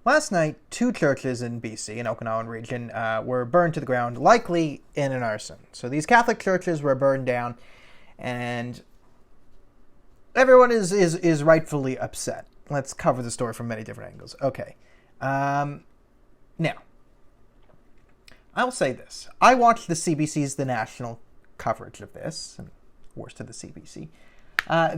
Last night, 2 churches in BC, in Okinawan region, were burned to the ground, likely in an arson. So these Catholic churches were burned down, and everyone is rightfully upset. Let's cover the story from many different angles. Okay. Now, I will say this. I watched the CBC's The National coverage of this, and worse to the CBC.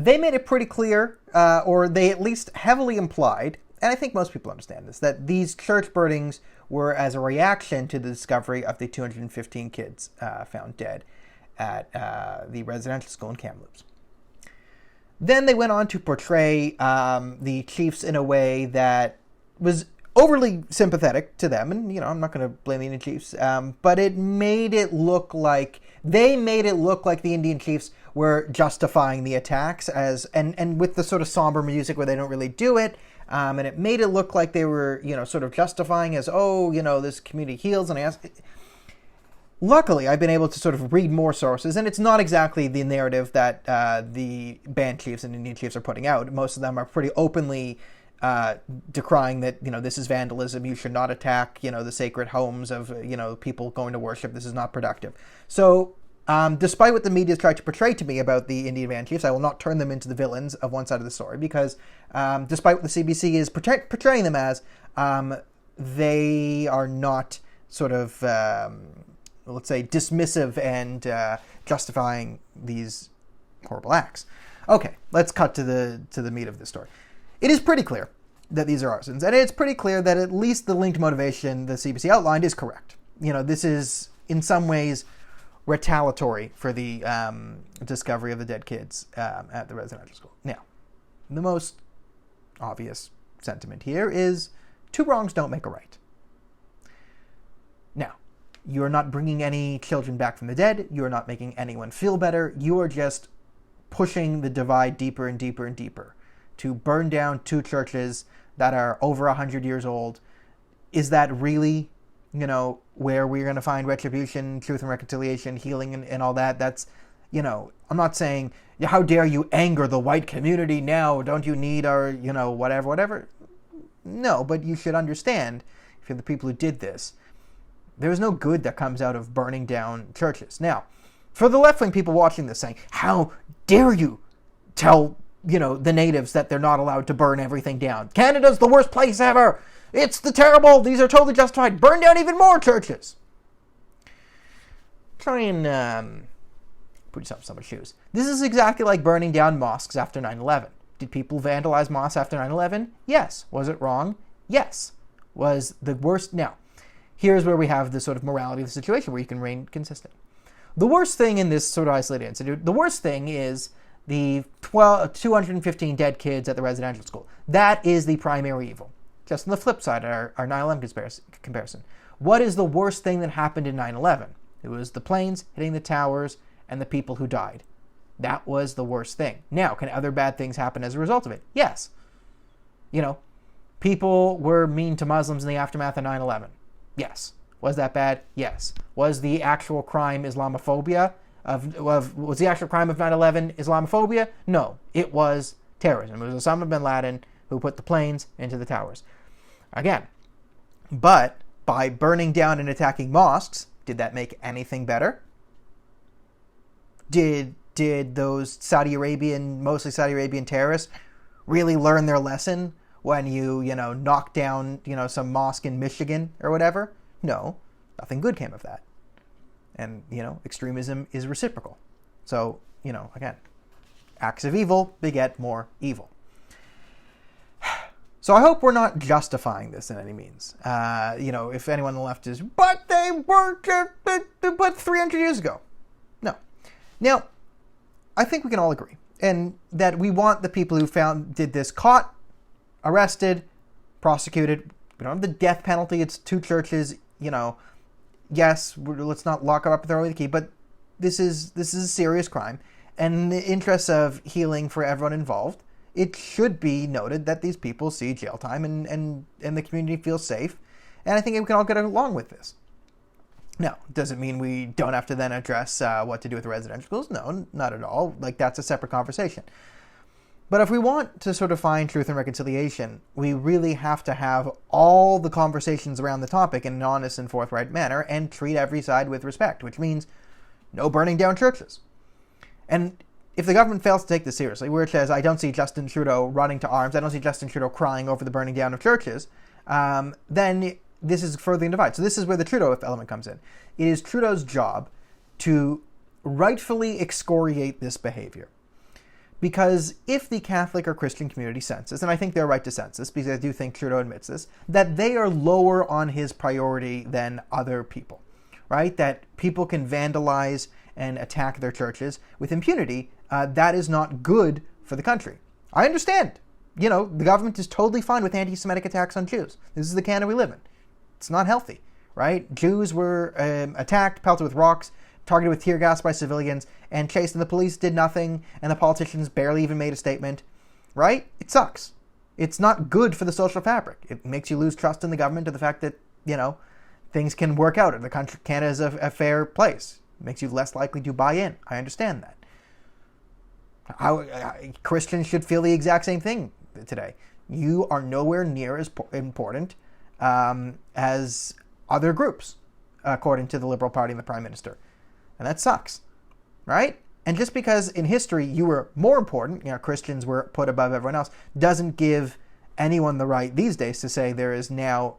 They made it pretty clear, or they at least heavily implied, and I think most people understand this, that these church burnings were as a reaction to the discovery of the 215 kids found dead at the residential school in Kamloops. Then they went on to portray the chiefs in a way that was overly sympathetic to them, and I'm not going to blame the Indian chiefs, but they made it look like the Indian chiefs were justifying the attacks and with the sort of somber music where they don't really do it. And it made it look like they were, sort of justifying as, this community heals. And luckily, I've been able to sort of read more sources, and it's not exactly the narrative that the band chiefs and Indian chiefs are putting out. Most of them are pretty openly decrying that, this is vandalism. You should not attack, the sacred homes of, people going to worship. This is not productive. So, despite what the media has tried to portray to me about the Indian band chiefs, I will not turn them into the villains of one side of the story because despite what the CBC is portraying them as, they are not sort of, let's say, dismissive and justifying these horrible acts. Okay, let's cut to the meat of the story. It is pretty clear that these are arsons, and it's pretty clear that at least the linked motivation the CBC outlined is correct. This is in some ways retaliatory for the discovery of the dead kids at the residential school. Now, the most obvious sentiment here is 2 wrongs don't make a right. Now, you are not bringing any children back from the dead. You are not making anyone feel better. You are just pushing the divide deeper and deeper and deeper to burn down 2 churches that are over 100 years old. Is that really where we're going to find retribution, truth and reconciliation, healing, and all that? That's, I'm not saying, how dare you anger the white community now? Don't you need our, whatever. No, but you should understand, if you're the people who did this, there's no good that comes out of burning down churches. Now, for the left-wing people watching this saying, how dare you tell, the natives that they're not allowed to burn everything down? Canada's the worst place ever. It's the terrible. These are totally justified. Burn down even more churches. Try and put yourself in someone's shoes. This is exactly like burning down mosques after 9/11. Did people vandalize mosques after 9/11? Yes. Was it wrong? Yes. Was the worst? Now, here's where we have the sort of morality of the situation where you can remain consistent. The worst thing in this sort of isolated incident, the worst thing is the 215 dead kids at the residential school. That is the primary evil. Just on the flip side, our 9/11 comparison. What is the worst thing that happened in 9/11? It was the planes hitting the towers and the people who died. That was the worst thing. Now, can other bad things happen as a result of it? Yes. People were mean to Muslims in the aftermath of 9/11. Yes. Was that bad? Yes. Was the actual crime Islamophobia? Was the actual crime of 9/11 Islamophobia? No. It was terrorism. It was Osama bin Laden who put the planes into the towers. Again, but by burning down and attacking mosques, did that make anything better? Did those mostly Saudi Arabian terrorists really learn their lesson when you knock down, some mosque in Michigan or whatever? No, nothing good came of that. And, extremism is reciprocal. So, again, acts of evil beget more evil. So I hope we're not justifying this in any means. If anyone on the left is, but they were but 300 years ago. No. Now, I think we can all agree, and that we want the people who did this caught, arrested, prosecuted. We don't have the death penalty. It's 2 churches. Yes, let's not lock them up and throw away the key. But this is a serious crime, and in the interests of healing for everyone involved, it should be noted that these people see jail time and the community feels safe. And I think we can all get along with this. Now, does it mean we don't have to then address what to do with the residential schools? No, not at all. That's a separate conversation. But if we want to sort of find truth and reconciliation, we really have to have all the conversations around the topic in an honest and forthright manner and treat every side with respect, which means no burning down churches. And if the government fails to take this seriously, which as I don't see Justin Trudeau running to arms, I don't see Justin Trudeau crying over the burning down of churches, then this is furthering divide. So this is where the Trudeau element comes in. It is Trudeau's job to rightfully excoriate this behavior. Because if the Catholic or Christian community senses, and I think they're right to sense this, because I do think Trudeau admits this, that they are lower on his priority than other people, right? That people can vandalize and attack their churches with impunity, that is not good for the country. I understand. You know, the government is totally fine with anti-Semitic attacks on Jews. This is the Canada we live in. It's not healthy, right? Jews were attacked, pelted with rocks, targeted with tear gas by civilians, and chased, and the police did nothing, and the politicians barely even made a statement, right? It sucks. It's not good for the social fabric. It makes you lose trust in the government and the fact that, you know, things can work out. The country, Canada is a fair place. It makes you less likely to buy in. I understand that. Christians should feel the exact same thing today. You are nowhere near as important as other groups, according to the Liberal Party and the Prime Minister. And that sucks, right? And just because in history you were more important, you know, Christians were put above everyone else, doesn't give anyone the right these days to say there is now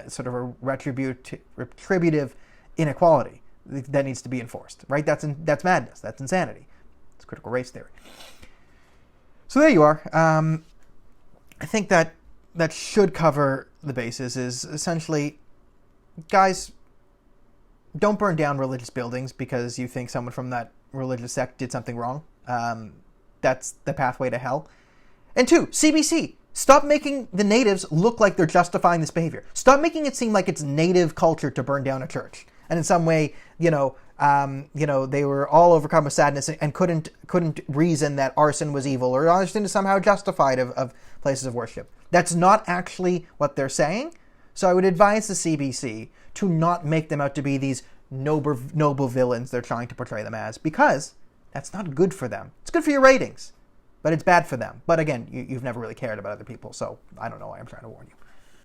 sort of a retributive inequality that needs to be enforced, right? That's madness. That's insanity. It's critical race theory. So there you are. I think that should cover the basis. Is essentially, guys, don't burn down religious buildings because you think someone from that religious sect did something wrong. That's the pathway to hell. And 2, CBC. Stop making the natives look like they're justifying this behavior. Stop making it seem like it's native culture to burn down a church. And in some way, they were all overcome with sadness and couldn't reason that arson was evil or arson is somehow justified of places of worship. That's not actually what they're saying. So I would advise the CBC to not make them out to be these noble villains they're trying to portray them as, because that's not good for them. It's good for your ratings, but it's bad for them. But again, you've never really cared about other people, so I don't know why I'm trying to warn you.